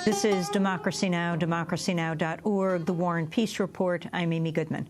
This is Democracy Now!, democracynow.org, The War and Peace Report. I'm Amy Goodman.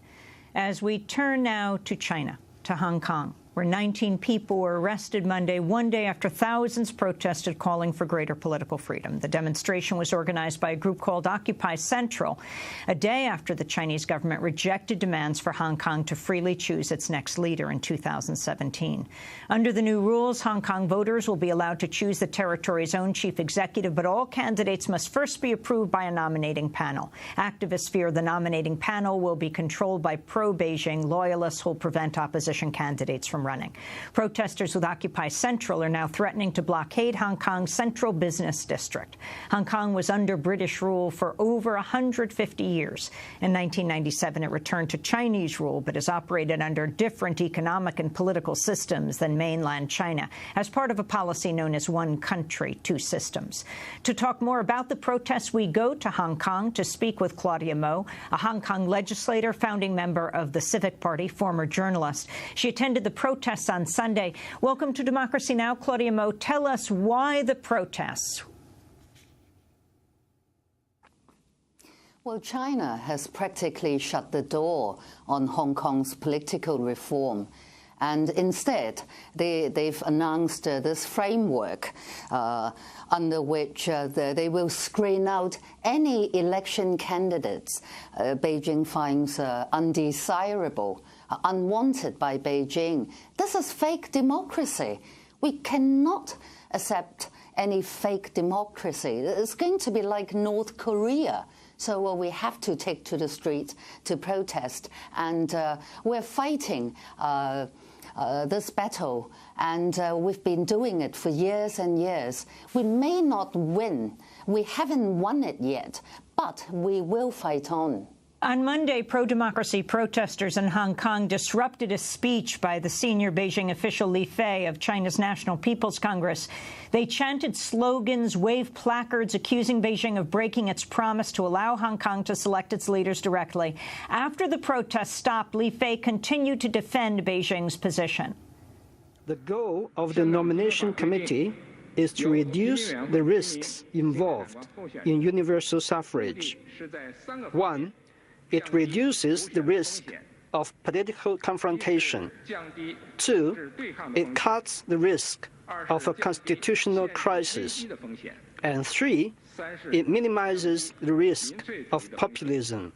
As we turn now to China, to Hong Kong, where 19 people were arrested Monday, one day after thousands protested calling for greater political freedom. The demonstration was organized by a group called Occupy Central, a day after the Chinese government rejected demands for Hong Kong to freely choose its next leader in 2017. Under the new rules, Hong Kong voters will be allowed to choose the territory's own chief executive, but all candidates must first be approved by a nominating panel. Activists fear the nominating panel will be controlled by pro-Beijing loyalists who will prevent opposition candidates from running. Protesters with Occupy Central are now threatening to blockade Hong Kong's central business district. Hong Kong was under British rule for over 150 years. In 1997, it returned to Chinese rule, but has operated under different economic and political systems than mainland China, as part of a policy known as one country, two systems. To talk more about the protests, we go to Hong Kong to speak with Claudia Mo, a Hong Kong legislator, founding member of the Civic Party, former journalist. She attended the protests on Sunday. Welcome to Democracy Now!, Claudia Mo. Tell us why the protests. Well, China has practically shut the door on Hong Kong's political reform. And instead, they've announced this framework under which they will screen out any election candidates Beijing finds undesirable, unwanted by Beijing. This is fake democracy. We cannot accept any fake democracy. It's going to be like North Korea. So we have to take to the street to protest, and we're fighting this battle, and we've been doing it for years and years. We may not win. We haven't won it yet, but we will fight on. On Monday, pro-democracy protesters in Hong Kong disrupted a speech by the senior Beijing official Li Fei of China's National People's Congress. They chanted slogans, waved placards accusing Beijing of breaking its promise to allow Hong Kong to select its leaders directly. After the protests stopped, Li Fei continued to defend Beijing's position. The goal of the nomination committee is to reduce the risks involved in universal suffrage. 1. It reduces the risk of political confrontation. 2. It cuts the risk of a constitutional crisis. And 3. It minimizes the risk of populism.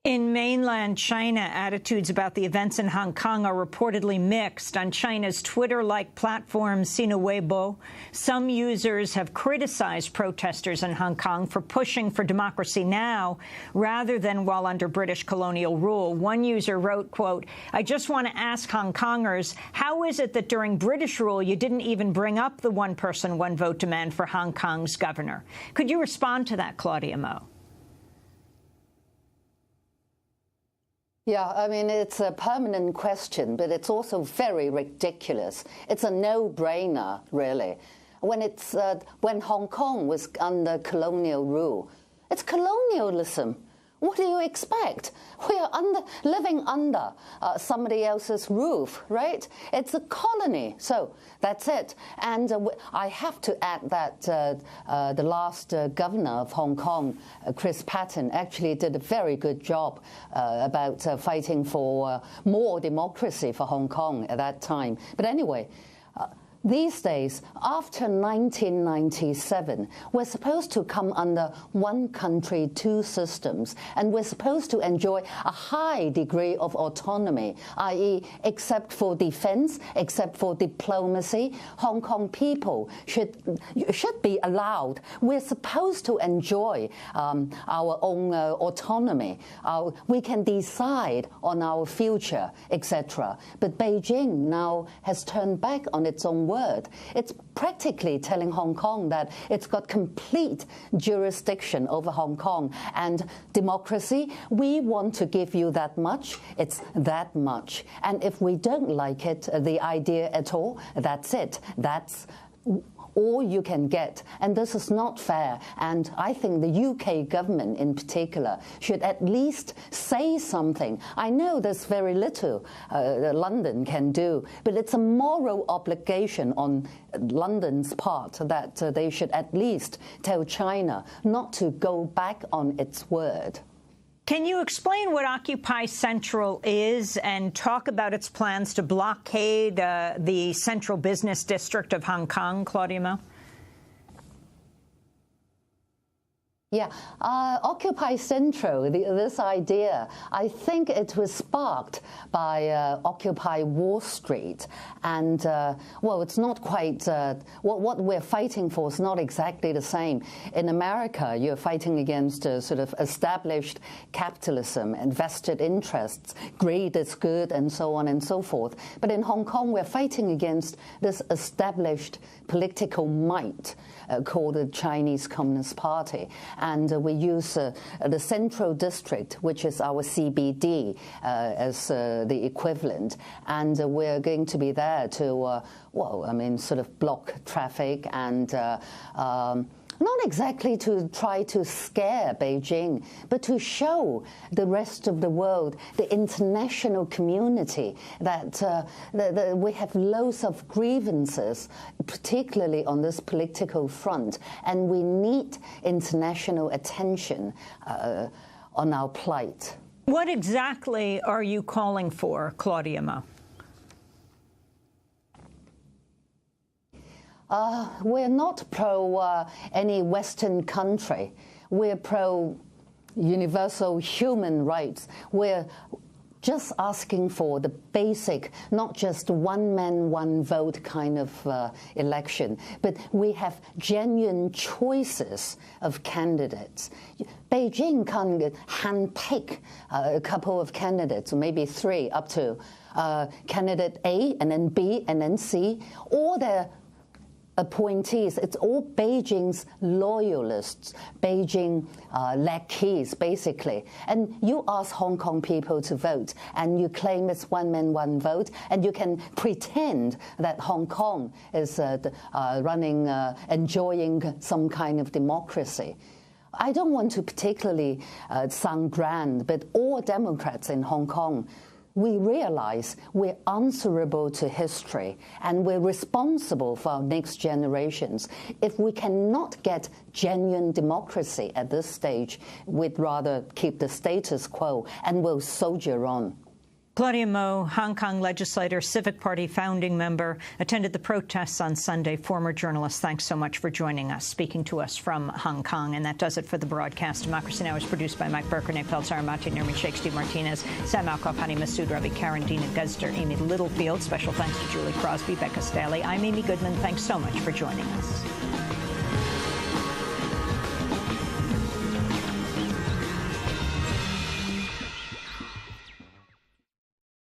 In mainland China, attitudes about the events in Hong Kong are reportedly mixed. On China's Twitter-like platform, Sina Weibo, some users have criticized protesters in Hong Kong for pushing for democracy now rather than while under British colonial rule. One user wrote, quote, "I just want to ask Hong Kongers, how is it that during British rule you didn't even bring up the one-person, one-vote demand for Hong Kong's governor?" Could you respond to that, Claudia Mo? Yeah, I mean, it's a permanent question, but it's also very ridiculous. It's a no-brainer, really. When Hong Kong was under colonial rule, it's colonialism. What do you expect? We are living under somebody else's roof, right? It's a colony, so that's it. And I have to add that the last governor of Hong Kong, Chris Patten, actually did a very good job about fighting for more democracy for Hong Kong at that time. But anyway, these days, after 1997, we're supposed to come under one country, two systems, and we're supposed to enjoy a high degree of autonomy, i.e., except for defense, except for diplomacy, Hong Kong people should be allowed. We're supposed to enjoy our own autonomy. We can decide on our future, etc. But Beijing now has turned back on its own word. It's practically telling Hong Kong that it's got complete jurisdiction over Hong Kong. And democracy, we want to give you that much, it's that much. And if we don't like it, the idea at all, that's it. That's all you can get. And this is not fair. And I think the UK government in particular should at least say something. I know there's very little London can do, but it's a moral obligation on London's part that they should at least tell China not to go back on its word. Can you explain what Occupy Central is and talk about its plans to blockade the central business district of Hong Kong, Claudia Mo? Yeah, Occupy Central, this idea, I think it was sparked by Occupy Wall Street. And, well, it's not quite, what we're fighting for is not exactly the same. In America, you're fighting against sort of established capitalism and vested interests, greed is good, and so on and so forth. But in Hong Kong, we're fighting against this established political might called the Chinese Communist Party. And we use the Central District, which is our CBD, as the equivalent. And we're going to be there to, well, I mean, sort of block traffic and not exactly to try to scare Beijing, but to show the rest of the world, the international community, that we have loads of grievances, particularly on this political front, and we need international attention on our plight. What exactly are you calling for, Claudia Mo? We're not pro any Western country. We're pro universal human rights. We're just asking for the basic, not just one man, one vote kind of election, but we have genuine choices of candidates. Beijing can handpick a couple of candidates, maybe three, up to candidate A and then B and then C, or their appointees. It's all Beijing's loyalists, Beijing lackeys, basically. And you ask Hong Kong people to vote, and you claim it's one man, one vote, and you can pretend that Hong Kong is running, enjoying some kind of democracy. I don't want to particularly sound grand, but all Democrats in Hong Kong, we realize we're answerable to history and we're responsible for our next generations. If we cannot get genuine democracy at this stage, we'd rather keep the status quo and we'll soldier on. Claudia Mo, Hong Kong legislator, Civic Party founding member, attended the protests on Sunday. Former journalist, thanks so much for joining us, speaking to us from Hong Kong. And that does it for the broadcast. Democracy Now! Is produced by Mike Burker, Nate Peltz, Aramati, Nermin Sheikh, Steve Martinez, Sam Alcoff, Hani Masood, Ravi Karen, Dina Guzder, Amy Littlefield. Special thanks to Julie Crosby, Becca Staley. I'm Amy Goodman. Thanks so much for joining us.